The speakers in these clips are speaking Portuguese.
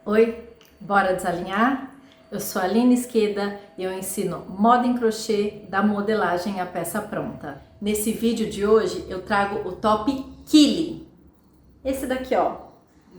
Oi, bora desalinhar? Eu sou a Aline Esqueda e eu ensino moda em crochê da modelagem à peça pronta. Nesse vídeo de hoje eu trago o top Kili. Esse daqui, ó,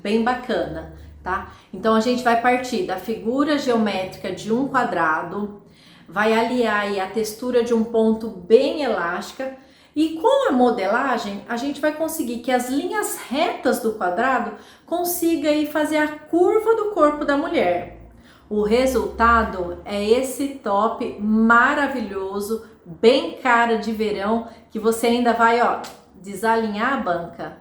bem bacana, tá? Então a gente vai partir da figura geométrica de um quadrado, vai aliar aí a textura de um ponto bem elástica e com a modelagem a gente vai conseguir que as linhas retas do quadrado consiga aí fazer a curva do corpo da mulher. O resultado é esse top maravilhoso, bem cara de verão, que você ainda vai, ó, desalinhar a banca.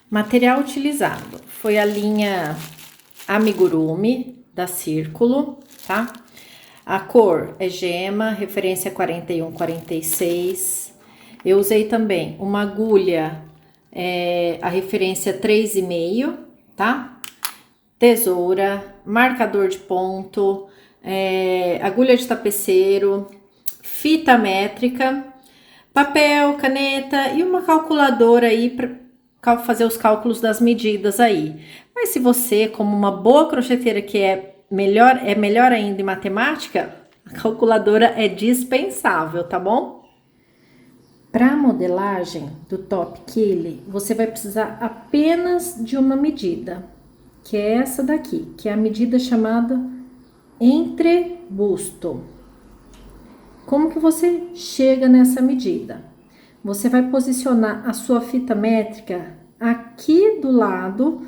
Material utilizado foi a linha Amigurumi da Círculo, tá? A cor é gema, referência 4146. Eu usei também uma agulha, a referência 3,5, tá? Tesoura, marcador de ponto, agulha de tapeceiro, fita métrica, papel, caneta e uma calculadora aí para fazer os cálculos das medidas aí. Mas se você, como uma boa crocheteira que é melhor ainda em matemática, a calculadora é dispensável, tá bom? Para a modelagem do top Kili, você vai precisar apenas de uma medida, que é essa daqui, que é a medida chamada entrebusto. Como que você chega nessa medida? Você vai posicionar a sua fita métrica aqui do lado,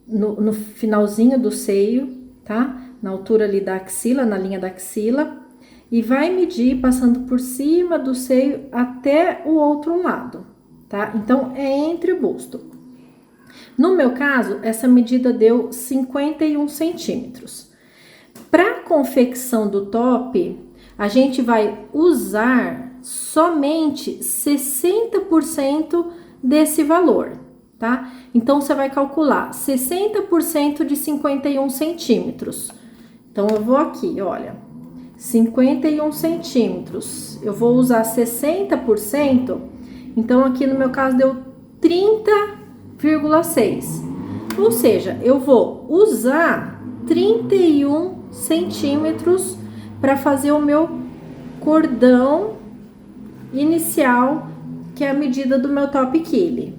no finalzinho do seio, tá? Na altura ali da axila, na linha da axila, e vai medir passando por cima do seio até o outro lado, tá? Então, é entre o busto. No meu caso, essa medida deu 51 centímetros. Para a confecção do top, a gente vai usar somente 60% desse valor, tá? Então, você vai calcular 60% de 51 centímetros. Então, eu vou aqui, olha, 51 centímetros. Eu vou usar 60%, então aqui no meu caso deu 30,6. Ou seja, eu vou usar 31 centímetros para fazer o meu cordão inicial, que é a medida do meu top Kili.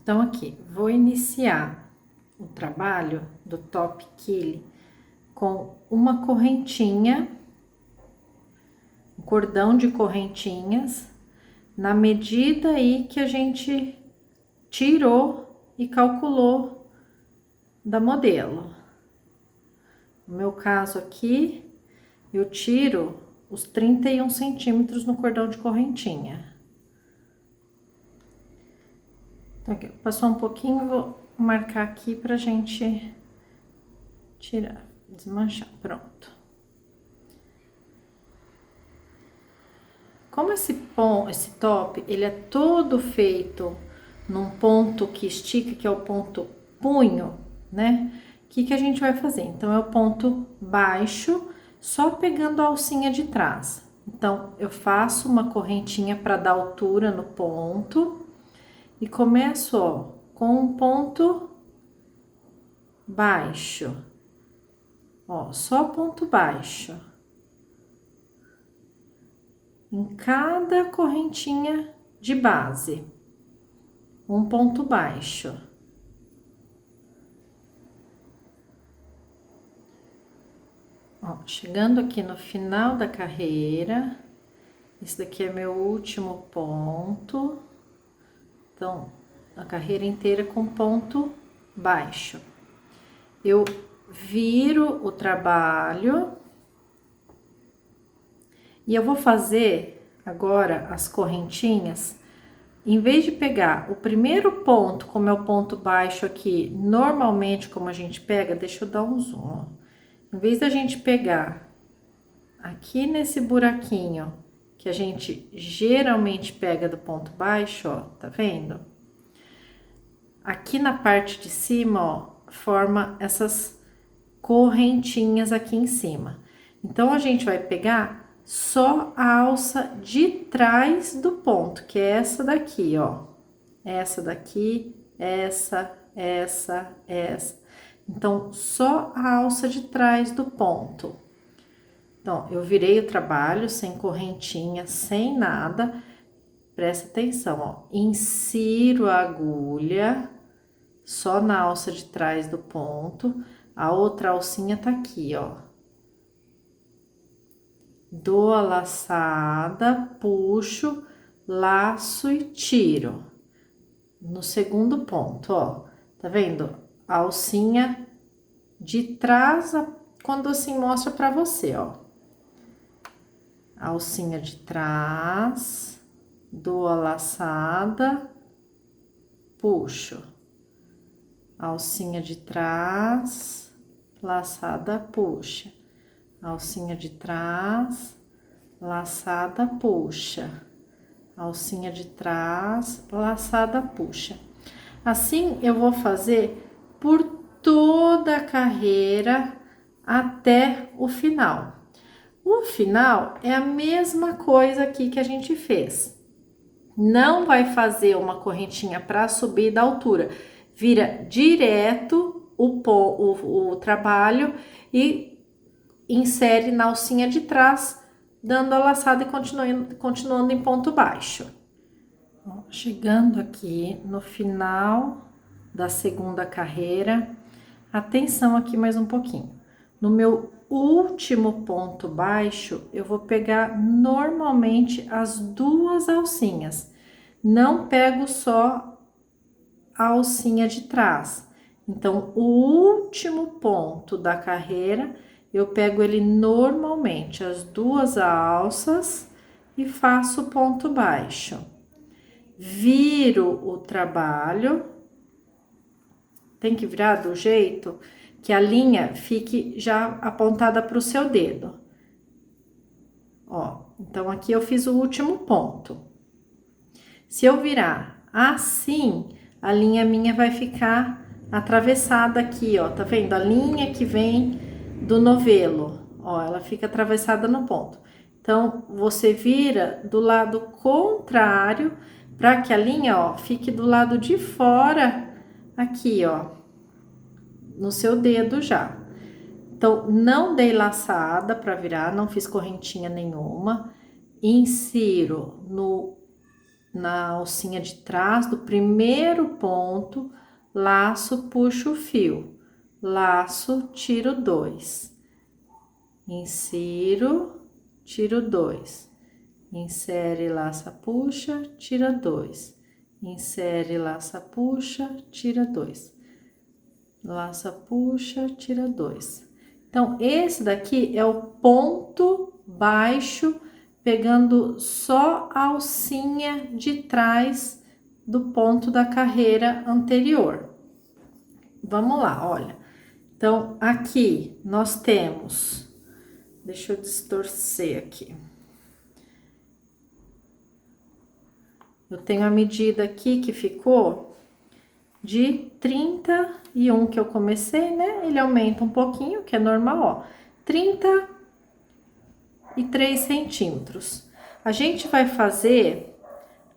Então aqui, vou iniciar o trabalho do top Kili com uma correntinha, um cordão de correntinhas, na medida aí que a gente tirou e calculou da modelo. No meu caso aqui, eu tiro os 31 centímetros no cordão de correntinha. Então, aqui, passou um pouquinho, vou marcar aqui pra gente tirar, desmanchar, pronto. Como esse top, ele é todo feito num ponto que estica, que é o ponto punho, né? O que a gente vai fazer? Então, é o ponto baixo, só pegando a alcinha de trás. Então, eu faço uma correntinha para dar altura no ponto e começo, ó, com um ponto baixo. Ó, só ponto baixo. Em cada correntinha de base, um ponto baixo. Ó, chegando aqui no final da carreira, esse daqui é meu último ponto. Então, a carreira inteira com ponto baixo. Eu viro o trabalho e eu vou fazer agora as correntinhas. Em vez de pegar o primeiro ponto como é o ponto baixo aqui, normalmente como a gente pega, deixa eu dar um zoom, ó. Em vez da gente pegar aqui nesse buraquinho que a gente geralmente pega do ponto baixo, ó, tá vendo? Aqui na parte de cima, ó, forma essas correntinhas aqui em cima. Então, a gente vai pegar só a alça de trás do ponto, que é essa daqui, ó. essa daqui, essa. Então, só a alça de trás do ponto. Então, eu virei o trabalho sem correntinha, sem nada. Presta atenção, ó. Insiro a agulha só na alça de trás do ponto. A outra alcinha tá aqui, ó. Dou a laçada, puxo, laço e tiro. No segundo ponto, ó. Tá vendo? A alcinha de trás, quando assim mostra pra você, ó. A alcinha de trás, dou a laçada, puxo. Alcinha de trás, laçada, puxa. Alcinha de trás, laçada, puxa. Alcinha de trás, laçada, puxa. Assim, eu vou fazer por toda a carreira até o final. O final é a mesma coisa aqui que a gente fez. Não vai fazer uma correntinha para subir da altura. Vira direto o trabalho e insere na alcinha de trás, dando a laçada e continuando em ponto baixo. Chegando aqui no final da segunda carreira, atenção aqui mais um pouquinho. No meu último ponto baixo, eu vou pegar normalmente as duas alcinhas. Não pego só a alcinha de trás. Então, o último ponto da carreira, eu pego ele normalmente, as duas alças, e faço ponto baixo. Viro o trabalho, tem que virar do jeito que a linha fique já apontada para o seu dedo. Ó, então aqui eu fiz o último ponto. Se eu virar assim, a linha minha vai ficar atravessada aqui, ó, tá vendo? A linha que vem do novelo, ó, ela fica atravessada no ponto. Então, você vira do lado contrário, para que a linha, ó, fique do lado de fora, aqui, ó, no seu dedo já. Então, não dei laçada para virar, não fiz correntinha nenhuma. Insiro na alcinha de trás do primeiro ponto, laço, puxo o fio. Laço, tiro 2. Insiro, tiro 2. Insere, laça, puxa, tira 2. Insere, laça, puxa, tira 2. Laça, puxa, tira 2. Então, esse daqui é o ponto baixo, pegando só a alcinha de trás do ponto da carreira anterior. Vamos lá, olha. Então, aqui nós temos... Deixa eu distorcer aqui. Eu tenho a medida aqui que ficou de 31 que eu comecei, né? Ele aumenta um pouquinho, que é normal, ó. 33 centímetros. A gente vai fazer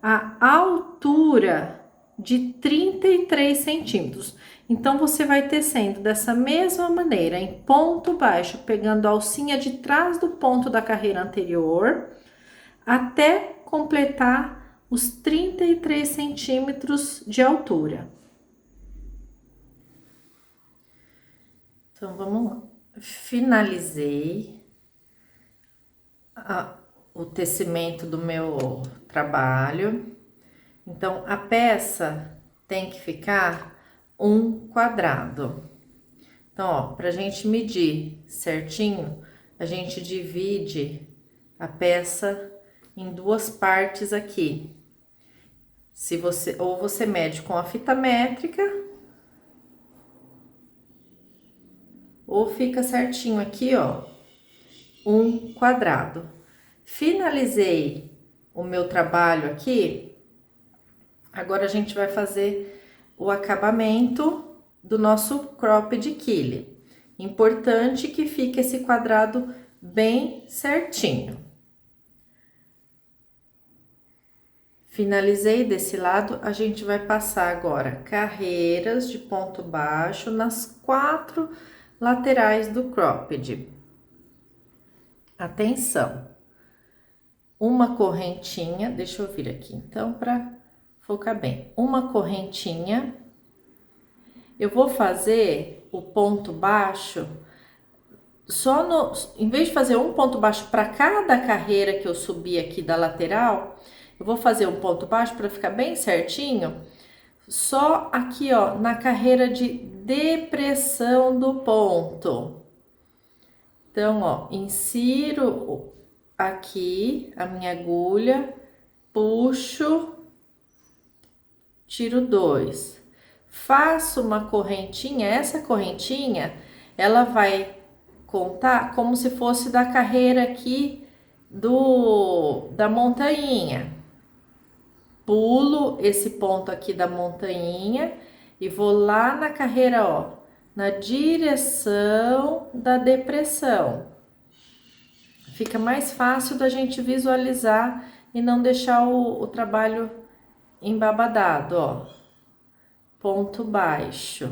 a altura de 33 centímetros. Então, você vai tecendo dessa mesma maneira, em ponto baixo, pegando a alcinha de trás do ponto da carreira anterior, até completar os 33 centímetros de altura. Então, vamos lá. Finalizei o tecimento do meu trabalho. Então, a peça tem que ficar um quadrado. Então, ó, pra gente medir certinho, a gente divide a peça em duas partes aqui. Se você, ou você mede com a fita métrica, ou fica certinho aqui, ó, um quadrado. Finalizei o meu trabalho aqui, agora a gente vai fazer o acabamento do nosso cropped quilly. Importante que fique esse quadrado bem certinho. Finalizei desse lado, a gente vai passar agora carreiras de ponto baixo nas 4 laterais do cropped. Atenção! Uma correntinha, deixa eu vir aqui então para focar bem. Uma correntinha, eu vou fazer o ponto baixo só no, em vez de fazer um ponto baixo para cada carreira que eu subi aqui da lateral, eu vou fazer um ponto baixo para ficar bem certinho, só aqui, ó, na carreira de depressão do ponto. Então, ó, insiro aqui a minha agulha, puxo, tiro 2. Faço uma correntinha, essa correntinha, ela vai contar como se fosse da carreira aqui da montanha. Pulo esse ponto aqui da montanha e vou lá na carreira, ó, na direção da depressão. Fica mais fácil da gente visualizar e não deixar o trabalho embabadado, ó. Ponto baixo,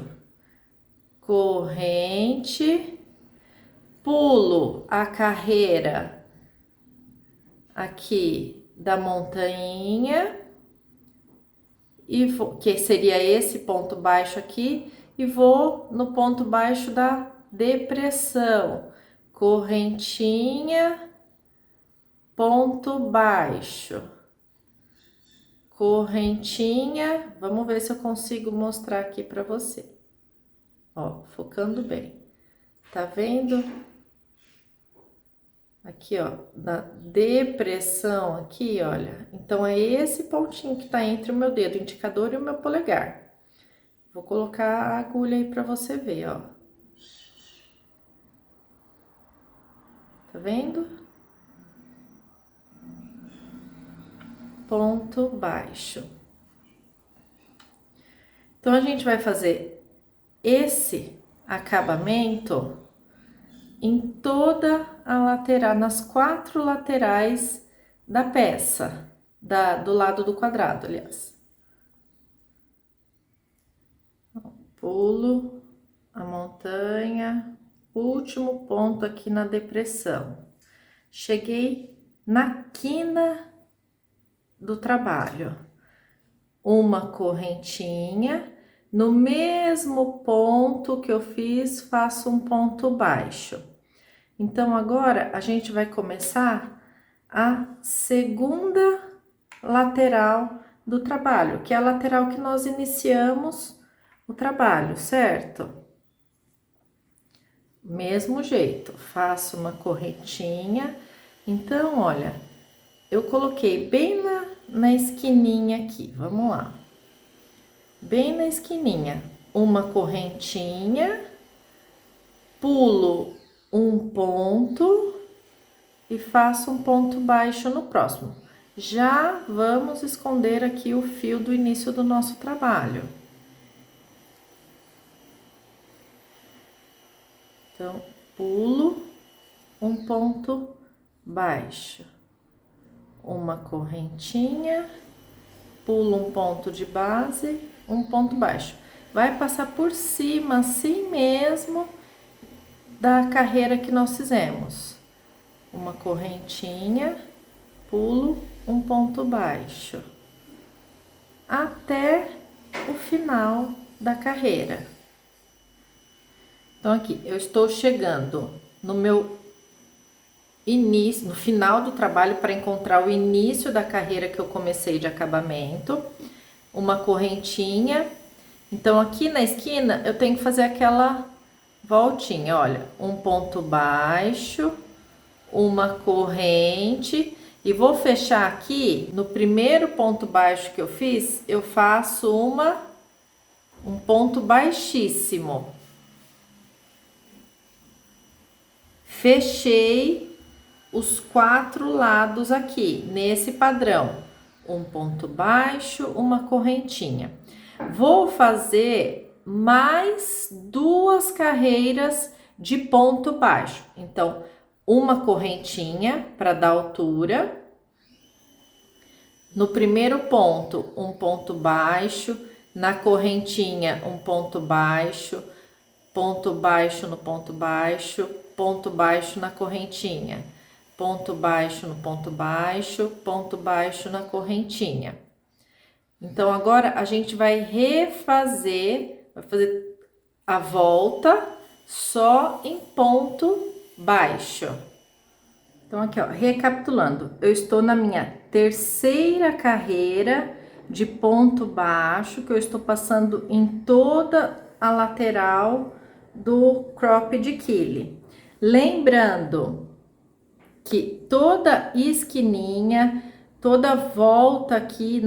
corrente, pulo a carreira aqui da montanha, e vou, que seria esse ponto baixo aqui, e vou no ponto baixo da depressão, correntinha, ponto baixo, correntinha. Vamos ver se eu consigo mostrar aqui para você, ó, focando bem. Tá vendo? Aqui, ó, da depressão aqui, olha. Então, é esse pontinho que tá entre o meu dedo indicador e o meu polegar. Vou colocar a agulha aí pra você ver, ó. Tá vendo? Ponto baixo. Então, a gente vai fazer esse acabamento em toda a lateral, nas 4 laterais da peça, do lado do quadrado, aliás. Pulo a montanha, último ponto aqui na depressão. Cheguei na quina do trabalho. Uma correntinha. No mesmo ponto que eu fiz, faço um ponto baixo. Então, agora, a gente vai começar a segunda lateral do trabalho, que é a lateral que nós iniciamos o trabalho, certo? Mesmo jeito, faço uma correntinha. Então, olha, eu coloquei bem na esquininha aqui, vamos lá. Bem na esquininha, uma correntinha, pulo um ponto e faço um ponto baixo no próximo. Já vamos esconder aqui o fio do início do nosso trabalho. Então, pulo um ponto baixo, uma correntinha, pulo um ponto de base, um ponto baixo. Vai passar por cima, assim mesmo, da carreira que nós fizemos. Uma correntinha, pulo um ponto baixo, até o final da carreira. Então, aqui, eu estou chegando no meu início, no final do trabalho, para encontrar o início da carreira que eu comecei de acabamento. Uma correntinha. Então, aqui na esquina, eu tenho que fazer aquela voltinha, olha, um ponto baixo, uma corrente, e vou fechar aqui, no primeiro ponto baixo que eu fiz, eu faço um ponto baixíssimo. Fechei os 4 lados aqui, nesse padrão. Um ponto baixo, uma correntinha. Vou fazer mais 2 carreiras de ponto baixo. Então, uma correntinha para dar altura. No primeiro ponto, um ponto baixo, na correntinha, um ponto baixo no ponto baixo na correntinha, ponto baixo no ponto baixo na correntinha. Então, agora a gente vai refazer, vai fazer a volta só em ponto baixo. Então, aqui, ó, recapitulando, eu estou na minha terceira carreira de ponto baixo, que eu estou passando em toda a lateral do cropped quile. Lembrando que toda esquininha, toda volta aqui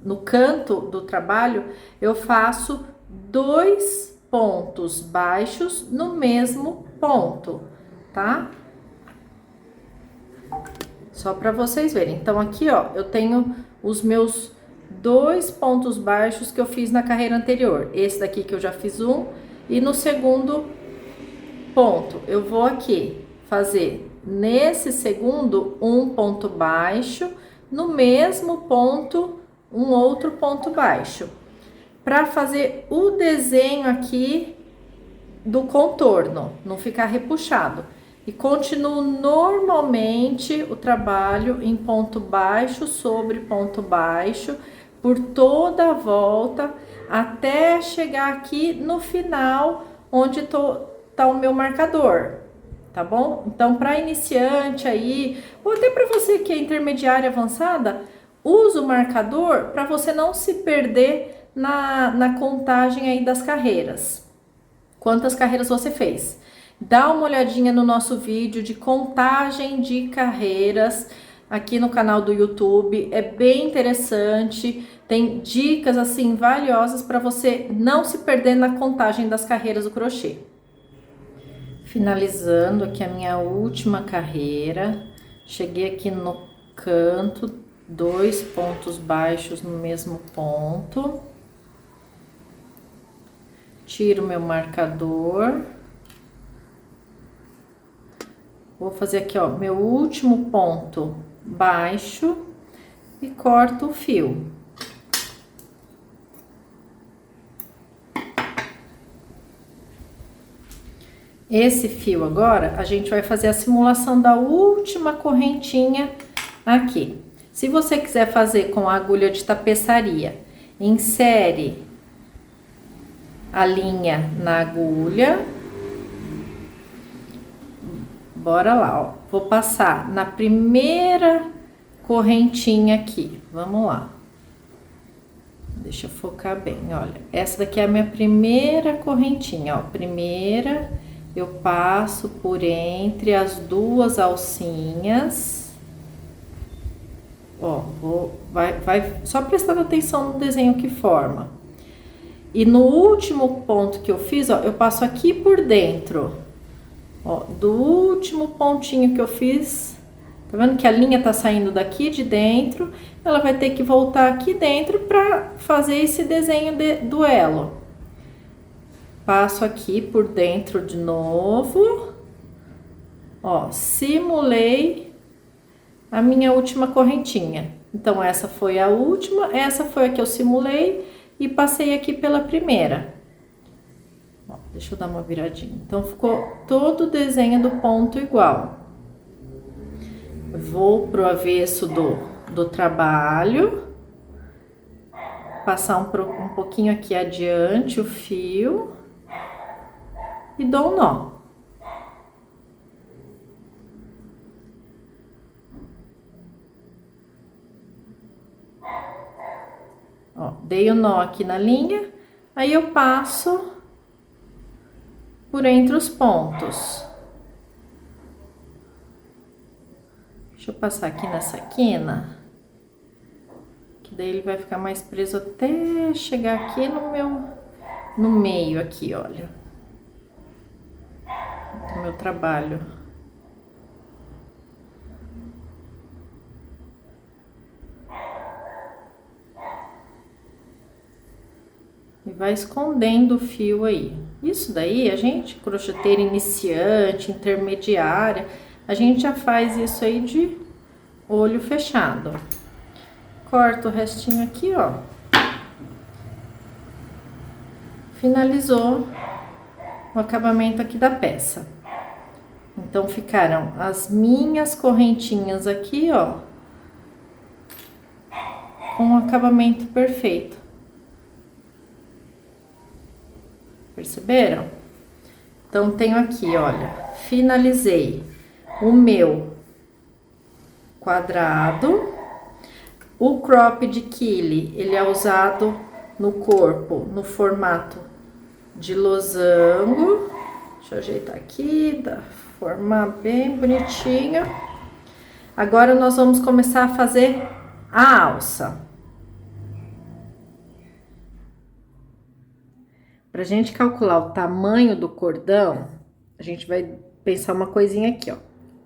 no canto do trabalho, eu faço 2 pontos baixos no mesmo ponto, tá? Só para vocês verem. Então, aqui, ó, eu tenho os meus 2 pontos baixos que eu fiz na carreira anterior. Esse daqui que eu já fiz um. E no segundo ponto, eu vou aqui fazer nesse segundo um ponto baixo, no mesmo ponto, um outro ponto baixo. Para fazer o desenho aqui do contorno, não ficar repuxado. E continuo normalmente o trabalho em ponto baixo sobre ponto baixo por toda a volta até chegar aqui no final onde tá o meu marcador, tá bom? Então, para iniciante aí, ou até para você que é intermediária avançada, usa o marcador para você não se perder na contagem aí das carreiras. Quantas carreiras você fez? Dá uma olhadinha no nosso vídeo de contagem de carreiras aqui no canal do YouTube, é bem interessante, tem dicas assim valiosas para você não se perder na contagem das carreiras do crochê. Finalizando aqui a minha última carreira, cheguei aqui no canto, 2 pontos baixos no mesmo ponto, tiro meu marcador. Vou fazer aqui, ó, meu último ponto baixo e corto o fio. Esse fio agora, a gente vai fazer a simulação da última correntinha aqui. Se você quiser fazer com a agulha de tapeçaria, insere a linha na agulha. Bora lá, ó. Vou passar na primeira correntinha aqui. Vamos lá. Deixa eu focar bem, olha. Essa daqui é a minha primeira correntinha, ó. Primeira, eu passo por entre as 2 alcinhas. Ó, vai só prestando atenção no desenho que forma. E no último ponto que eu fiz, ó, eu passo aqui por dentro. Ó, do último pontinho que eu fiz, tá vendo que a linha tá saindo daqui de dentro, ela vai ter que voltar aqui dentro para fazer esse desenho do elo. Passo aqui por dentro de novo, ó, simulei a minha última correntinha. Então, essa foi a última, essa foi a que eu simulei e passei aqui pela primeira. Deixa eu dar uma viradinha. Então, ficou todo o desenho do ponto igual. Vou pro avesso do trabalho. Passar um pouquinho aqui adiante o fio. E dou um nó. Ó, dei o nó aqui na linha. Aí, eu passo por entre os pontos. Deixa eu passar aqui nessa quina, que daí ele vai ficar mais preso até chegar aqui no meio aqui, olha, do meu trabalho. E vai escondendo o fio aí. Isso daí, a gente, crocheteira iniciante, intermediária, a gente já faz isso aí de olho fechado. corta o restinho aqui, ó. Finalizou o acabamento aqui da peça. Então, ficaram as minhas correntinhas aqui, ó, com o acabamento perfeito. Perceberam? Então, tenho aqui, olha, finalizei o meu quadrado. O cropped quilly, ele é usado no corpo, no formato de losango. Deixa eu ajeitar aqui, formar bem bonitinho. Agora, nós vamos começar a fazer a alça. Pra gente calcular o tamanho do cordão, a gente vai pensar uma coisinha aqui, ó.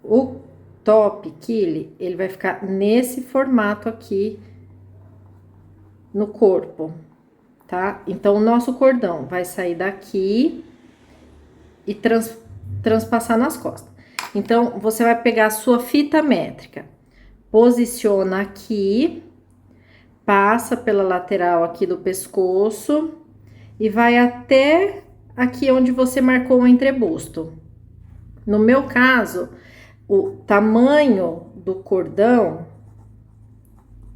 O top quilly, ele vai ficar nesse formato aqui no corpo, tá? Então, o nosso cordão vai sair daqui e transpassar nas costas. Então, você vai pegar a sua fita métrica, posiciona aqui, passa pela lateral aqui do pescoço e vai até aqui onde você marcou o entrebusto. No meu caso, o tamanho do cordão,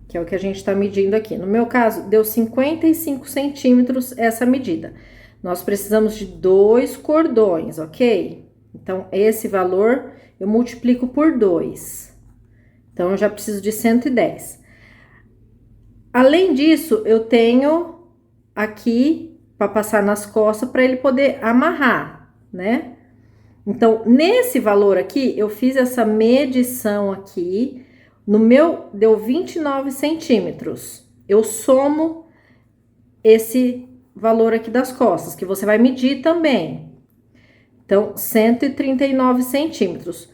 que é o que a gente tá medindo aqui, no meu caso, deu 55 centímetros essa medida. Nós precisamos de 2 cordões, ok? Então, esse valor eu multiplico por 2. Então, eu já preciso de 110. Além disso, eu tenho aqui para passar nas costas para ele poder amarrar, né? Então, nesse valor aqui, eu fiz essa medição aqui, no meu deu 29 centímetros. Eu somo esse valor aqui das costas, que você vai medir também. Então, 139 centímetros.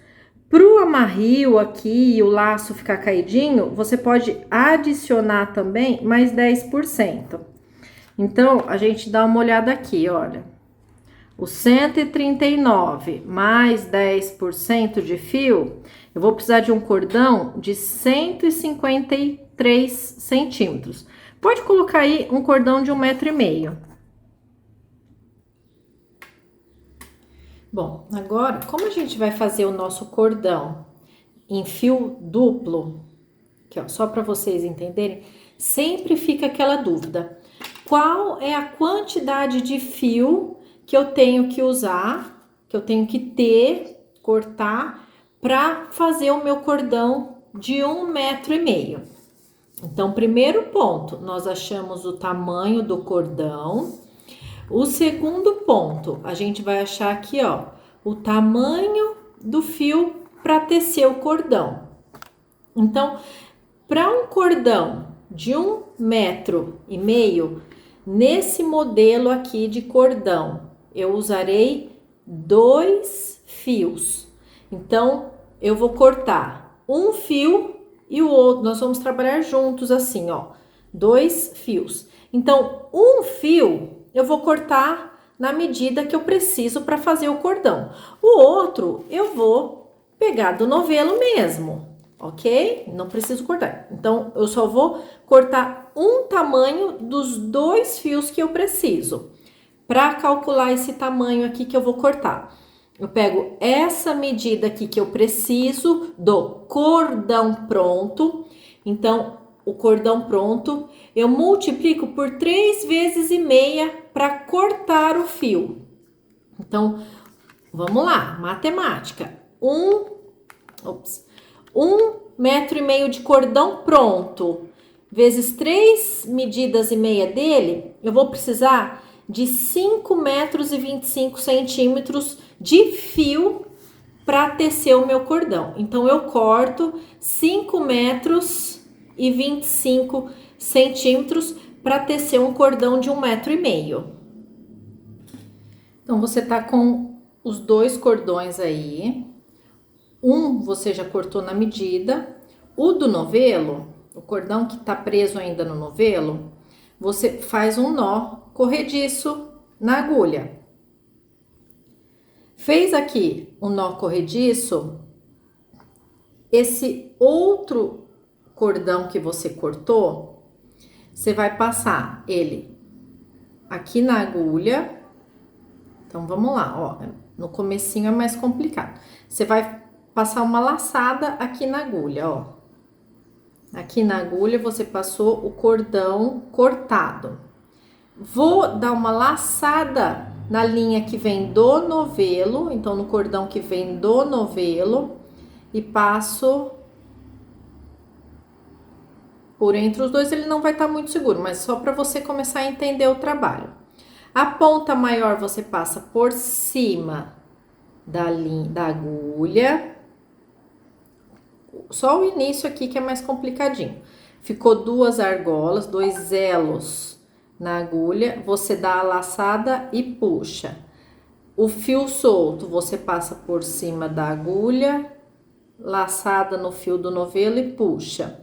Pro amarrio aqui e o laço ficar caidinho, você pode adicionar também mais 10%. Então, a gente dá uma olhada aqui, olha. O 139 mais 10% de fio, eu vou precisar de um cordão de 153 centímetros. Pode colocar aí um cordão de 1,5 m. Bom, agora, como a gente vai fazer o nosso cordão em fio duplo, que ó, só para vocês entenderem, sempre fica aquela dúvida. Qual é a quantidade de fio que eu tenho que usar, que eu tenho que ter, cortar, para fazer o meu cordão de 1,5 m? Então, primeiro ponto, nós achamos o tamanho do cordão. O segundo ponto, a gente vai achar aqui, ó, o tamanho do fio para tecer o cordão. Então, para um cordão de 1,5 m, nesse modelo aqui de cordão, eu usarei 2 fios. Então, eu vou cortar um fio e o outro, nós vamos trabalhar juntos assim, ó, 2 fios. Então, um fio eu vou cortar na medida que eu preciso para fazer o cordão. O outro eu vou pegar do novelo mesmo, ok? Não preciso cortar. Então, eu só vou cortar um tamanho dos 2 fios que eu preciso. Para calcular esse tamanho aqui que eu vou cortar, eu pego essa medida aqui que eu preciso do cordão pronto. Então, o cordão pronto, eu multiplico por 3 vezes e meia para cortar o fio. Então, vamos lá, matemática. 1,5 m de cordão pronto, vezes 3 medidas e meia dele, eu vou precisar de 5,25 m de fio para tecer o meu cordão. Então, eu corto 5,25 m para tecer um cordão de 1,5 m. Então, você tá com os 2 cordões aí. Um você já cortou na medida. O do novelo, o cordão que tá preso ainda no novelo, você faz um nó corrediço na agulha. Fez aqui um nó corrediço, esse outro cordão que você cortou, você vai passar ele aqui na agulha. Então, vamos lá, ó. No comecinho é mais complicado. Você vai passar uma laçada aqui na agulha, ó. Aqui na agulha você passou o cordão cortado. Vou dar uma laçada na linha que vem do novelo, então no cordão que vem do novelo, e passo por entre os dois. Ele não vai estar muito seguro, mas só para você começar a entender o trabalho. A ponta maior você passa por cima da agulha. Só o início aqui que é mais complicadinho. Ficou duas argolas, dois elos na agulha, você dá a laçada e puxa. O fio solto você passa por cima da agulha, laçada no fio do novelo e puxa.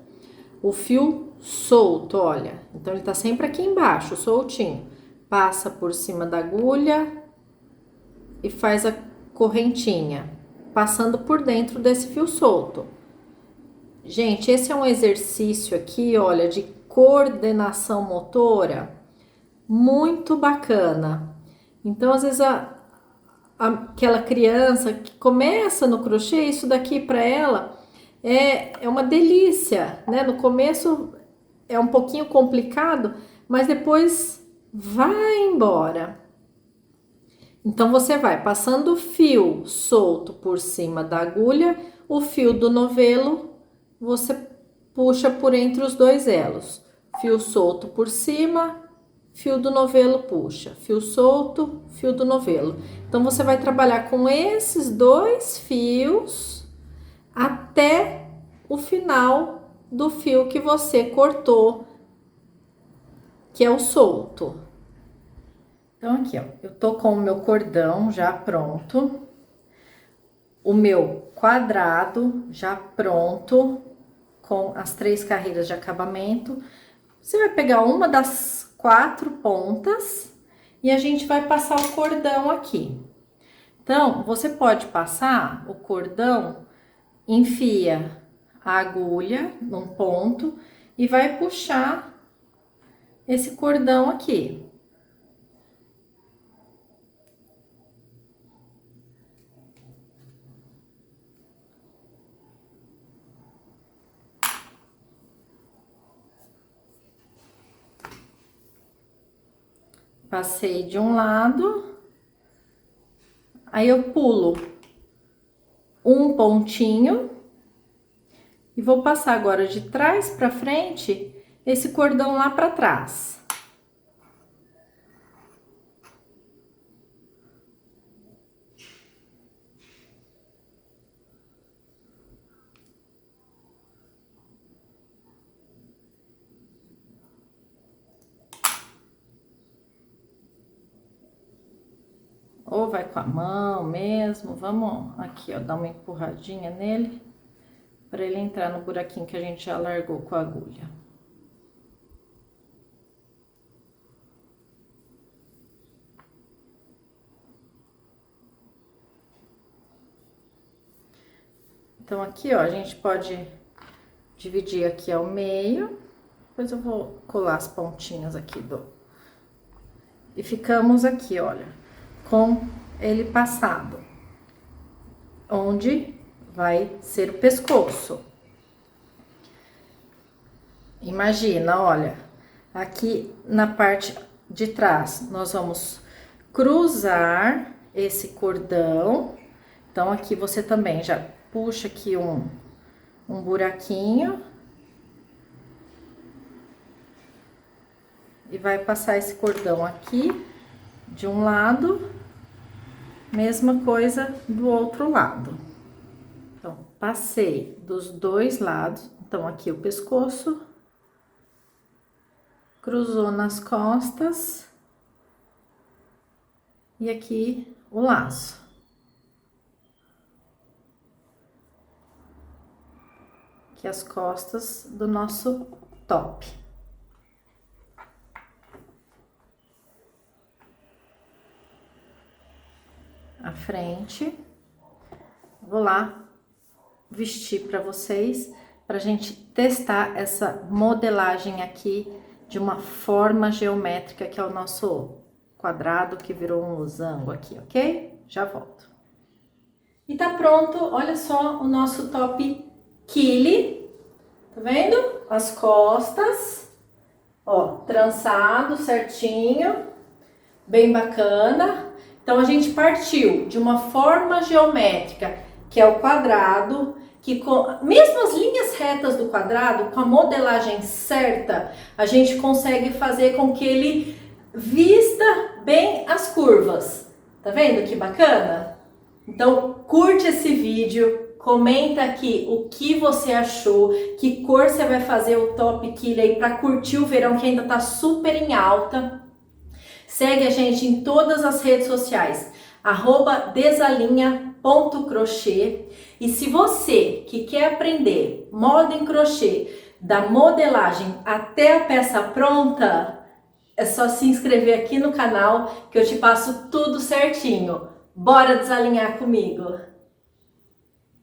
O fio solto, olha, então ele tá sempre aqui embaixo, soltinho. Passa por cima da agulha e faz a correntinha, passando por dentro desse fio solto. Gente, esse é um exercício aqui, olha, de coordenação motora muito bacana. Então, às vezes, aquela criança que começa no crochê, isso daqui para ela é uma delícia, né? No começo é um pouquinho complicado, mas depois vai embora. Então, você vai passando o fio solto por cima da agulha, o fio do novelo, você puxa por entre os dois elos. Fio solto por cima, fio do novelo puxa. Fio solto, fio do novelo. Então, você vai trabalhar com esses dois fios até o final do fio que você cortou, que é o solto. Então, aqui, ó, eu tô com o meu cordão já pronto, o meu quadrado já pronto, com as 3 carreiras de acabamento. Você vai pegar uma das 4 pontas e a gente vai passar o cordão aqui. Então, você pode passar o cordão, enfia a agulha num ponto e vai puxar esse cordão aqui. Passei de um lado, aí eu pulo um pontinho e vou passar agora de trás para frente esse cordão lá para trás. Ou vai com a mão mesmo, vamos aqui, ó, dar uma empurradinha nele, para ele entrar no buraquinho que a gente já largou com a agulha. Então, aqui, ó, a gente pode dividir aqui ao meio, depois eu vou colar as pontinhas aqui E ficamos aqui, olha, com ele passado, onde vai ser o pescoço. Imagina, olha, aqui na parte de trás, nós vamos cruzar esse cordão. Então, aqui você também já puxa aqui um buraquinho. E vai passar esse cordão aqui de um lado, mesma coisa do outro lado. Então, passei dos dois lados. Então, aqui o pescoço, cruzou nas costas e aqui o laço. Aqui as costas do nosso top. A frente. Vou lá vestir para vocês para a gente testar essa modelagem aqui de uma forma geométrica, que é o nosso quadrado que virou um losango aqui, ok? Já volto. E tá pronto, olha só o nosso top quile, tá vendo? As costas, ó, trançado certinho, bem bacana. Então a gente partiu de uma forma geométrica, que é o quadrado, que mesmo as linhas retas do quadrado, com a modelagem certa, a gente consegue fazer com que ele vista bem as curvas. Tá vendo que bacana? Então curte esse vídeo, comenta aqui o que você achou, que cor você vai fazer o top quile aí para curtir o verão que ainda tá super em alta. Segue a gente em todas as redes sociais, @desalinha.crochê. E se você que quer aprender moda em crochê, da modelagem até a peça pronta, é só se inscrever aqui no canal que eu te passo tudo certinho. Bora desalinhar comigo!